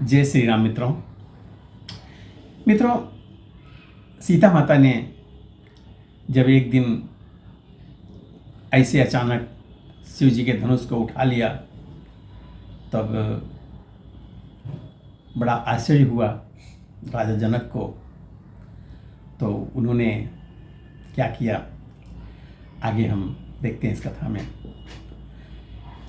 जय श्री राम मित्रों, सीता माता ने जब एक दिन ऐसे अचानक शिव जी के धनुष को उठा लिया तब बड़ा आश्चर्य हुआ राजा जनक को। तो उन्होंने क्या किया आगे हम देखते हैं इस कथा में,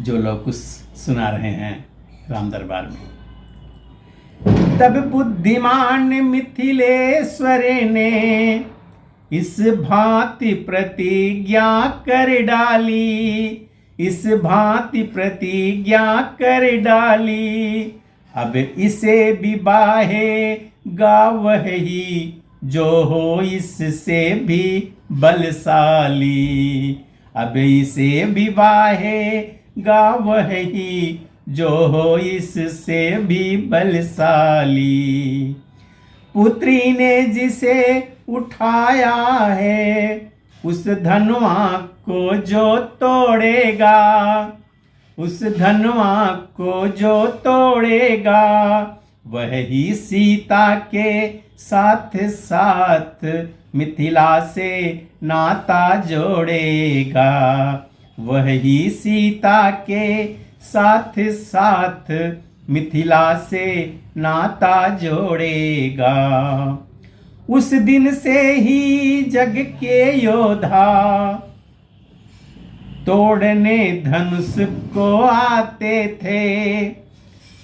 जो लोग कुछ सुना रहे हैं राम दरबार में। तब बुद्धिमान मिथिलेश्वर ने इस भांति प्रतिज्ञा कर डाली, इस भांति प्रतिज्ञा कर डाली। अब इसे विवाहे गावह ही जो हो इससे भी बलशाली। अब इसे विवाहे गावह ही जो हो इससे भी बलशाली। पुत्री ने जिसे उठाया है उस धनुआ को जो तोड़ेगा, उस धनुआ को जो तोड़ेगा वही सीता के साथ साथ मिथिला से नाता जोड़ेगा। वही सीता के साथ साथ मिथिला से नाता जोड़ेगा। उस दिन से ही जग के योद्धा तोड़ने धनुष को आते थे,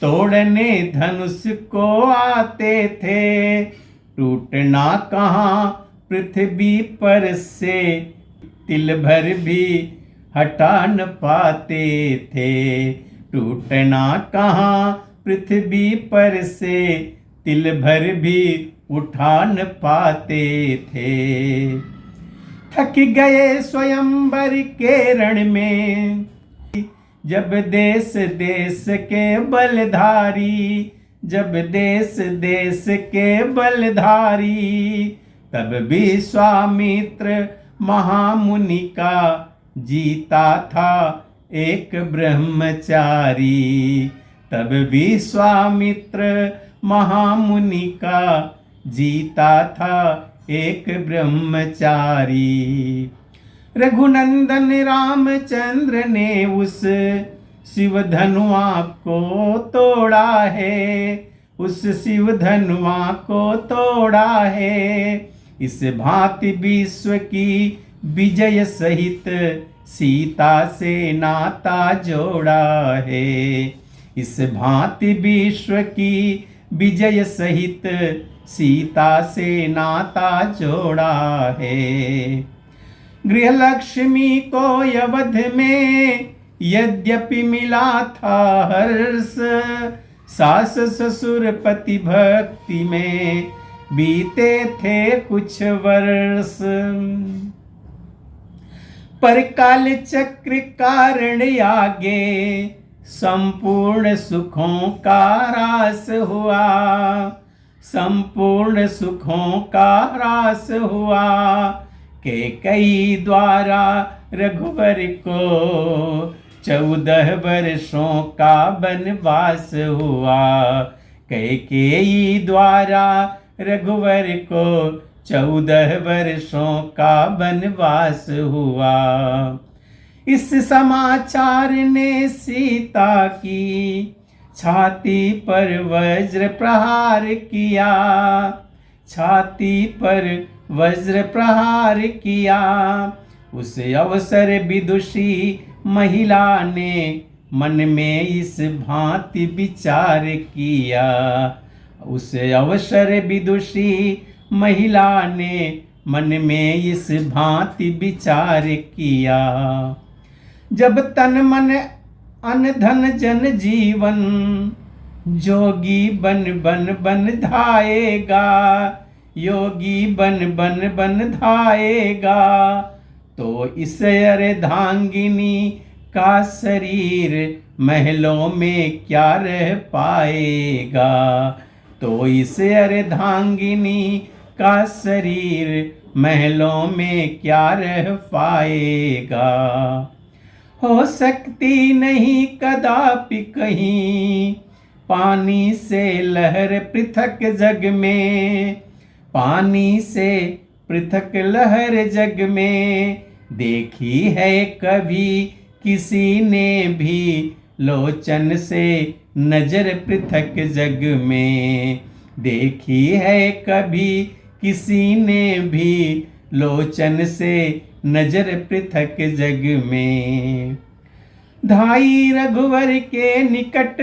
तोड़ने धनुष को आते थे। टूटना कहाँ पृथ्वी पर से तिल भर भी हटा न पाते थे। टूटना कहाँ पृथ्वी पर से तिल भर भी उठा न पाते थे। थक गए स्वयंवर के रण में जब देश देश के बलधारी, जब देश देश के बलधारी। तब विश्वामित्र महामुनि का जीता था एक ब्रह्मचारी। तब विश्वामित्र महामुनि का जीता था एक ब्रह्मचारी। रघुनंदन रामचंद्र ने उस शिव धनुआ को तोड़ा है, उस शिव धनुआ को तोड़ा है। इस भांति विश्व की विजय सहित सीता से नाता जोड़ा है। इस भांति विश्व की विजय सहित सीता से नाता जोड़ा है। गृहलक्ष्मी को अवध में यद्यपि मिला था हर्ष, सास ससुर पति भक्ति में बीते थे कुछ वर्ष। पर काल चक्र कारण आगे संपूर्ण सुखों का ह्रास हुआ, संपूर्ण सुखों का ह्रास हुआ। कैकेयी द्वारा रघुवर को 14 वर्षों का वनवास हुआ। कैकेयी द्वारा रघुवर को 14 वर्षों का वनवास हुआ। इस समाचार ने सीता की छाती पर वज्र प्रहार किया, छाती पर वज्र प्रहार किया। उस अवसर विदुषी महिला ने मन में इस भांति विचार किया। उस अवसर विदुषी महिला ने मन में इस भांति विचार किया। जब तन मन अन धन जन जीवन जोगी बन बन बन धाएगा, योगी बन बन बन धाएगा। तो इस अर्धांगिनी का शरीर महलों में क्या रह पाएगा। तो इस अर्धांगिनी का शरीर महलों में क्या रह पाएगा। हो सकती नहीं कदापि कहीं पानी से लहर पृथक जग में, पानी से पृथक लहर जग में। देखी है कभी किसी ने भी लोचन से नजर पृथक जग में। देखी है कभी किसी ने भी लोचन से नजर पृथक जग में। धाई रघुवर के निकट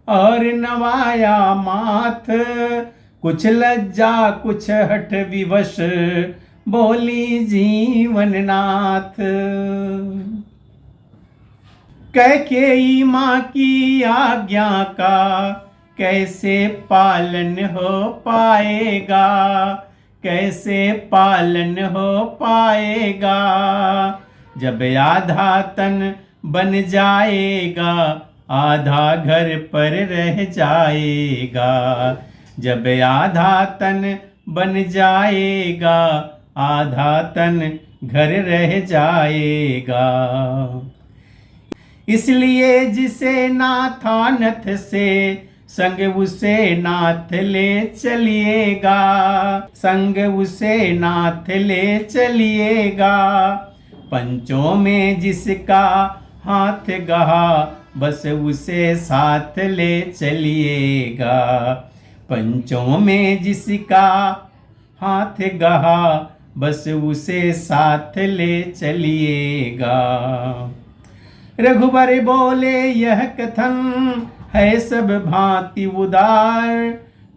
और नवाया माथ, कुछ लज्जा कुछ हठ विवश बोली जीवन नाथ। कैकेयी माँ की आज्ञा का कैसे पालन हो पाएगा, कैसे पालन हो पाएगा। जब आधा तन बन जाएगा आधा घर पर रह जाएगा। जब आधा तन बन जाएगा आधा तन घर रह जाएगा। इसलिए जिसे नाथा नथ से संग उसे नाथ ले चलिएगा, संग उसे नाथ ले चलिएगा। पंचों में जिसका हाथ गहा बस उसे साथ ले चलिएगा। पंचों में जिसका हाथ गहा बस उसे साथ ले चलिएगा। रघुबर बोले यह कथन है सब भांति उदार,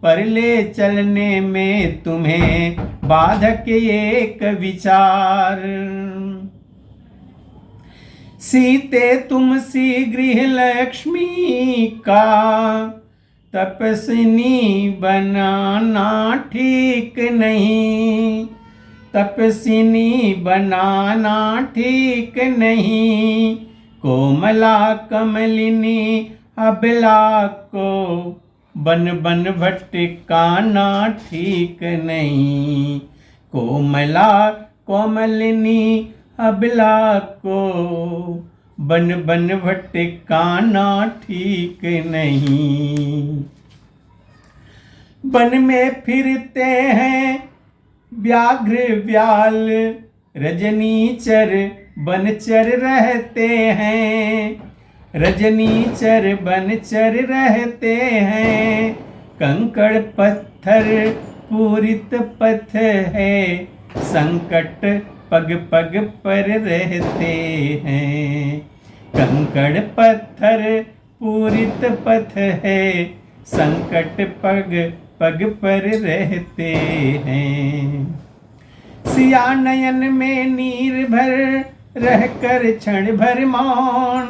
पर ले चलने में तुम्हें बाधक एक विचार। सीते तुम सी गृह लक्ष्मी का तपस्विनी बनाना ठीक नहीं, तपस्विनी बनाना ठीक नहीं। कोमला कमलिनी अबला को बन बन भटकाना ठीक नहीं। कोमला कोमलिनी अबला को बन बन भटकाना ठीक नहीं। वन में फिरते हैं व्याघ्र व्याल, रजनीचर बनचर रहते हैं, रजनीचर बनचर रहते हैं। कंकड़ पत्थर पूरित पथ है, संकट पग पग पर रहते हैं। कंकड़ पत्थर पूरित पथ है, संकट पग पग पर रहते हैं। सिया नयन में नीर भर रहकर क्षण भर मौन,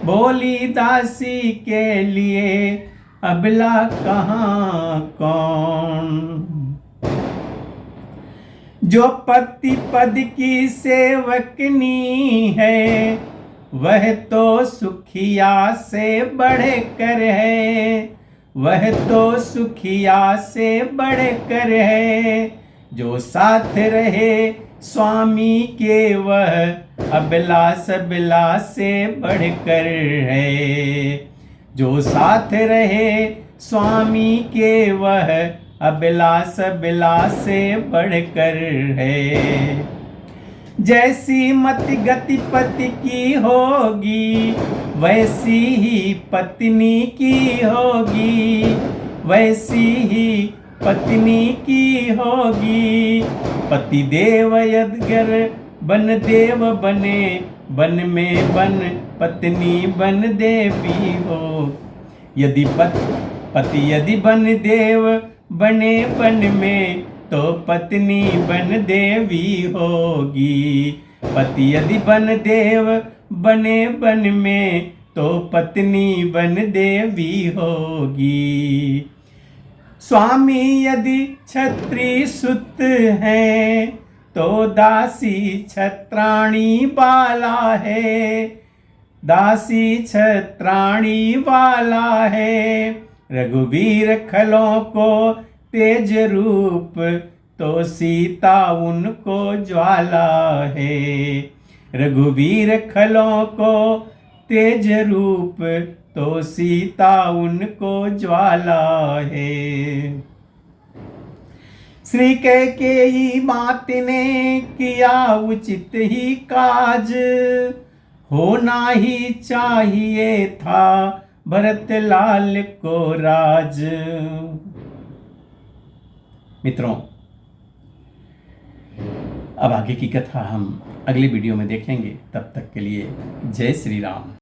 बोली दासी के लिए अबला कहाँ कौन। जो पति पद की सेवकनी है वह तो सुखिया से बढ़ कर है, वह तो सुखिया से बढ़ कर है। जो साथ रहे स्वामी के वह अबला सबला से बढ़कर है। जो साथ रहे स्वामी के वह अबला सबला से बढ़कर है। जैसी मति गति पति की होगी वैसी ही पत्नी की होगी, वैसी ही पत्नी की होगी। पति देव यदगर बन देव बने, बन में बन पत्नी बन देवी हो। यदि पति यदि बन देव बने बन में तो पत्नी बन देवी होगी। पति यदि बन देव बने बन में तो पत्नी बन देवी होगी। स्वामी यदि क्षत्रिय सुत है तो दासी छत्राणी बाला है, दासी छत्राणी वाला है। रघुवीर खलों को तेज रूप तो सीता उनको ज्वाला है। रघुवीर खलों को तेज रूप तो सीता उनको ज्वाला है। श्री कैकेयी मात ने किया उचित ही काज, होना ही चाहिए था भरत लाल को राज। मित्रों, अब आगे की कथा हम अगले वीडियो में देखेंगे। तब तक के लिए जय श्री राम।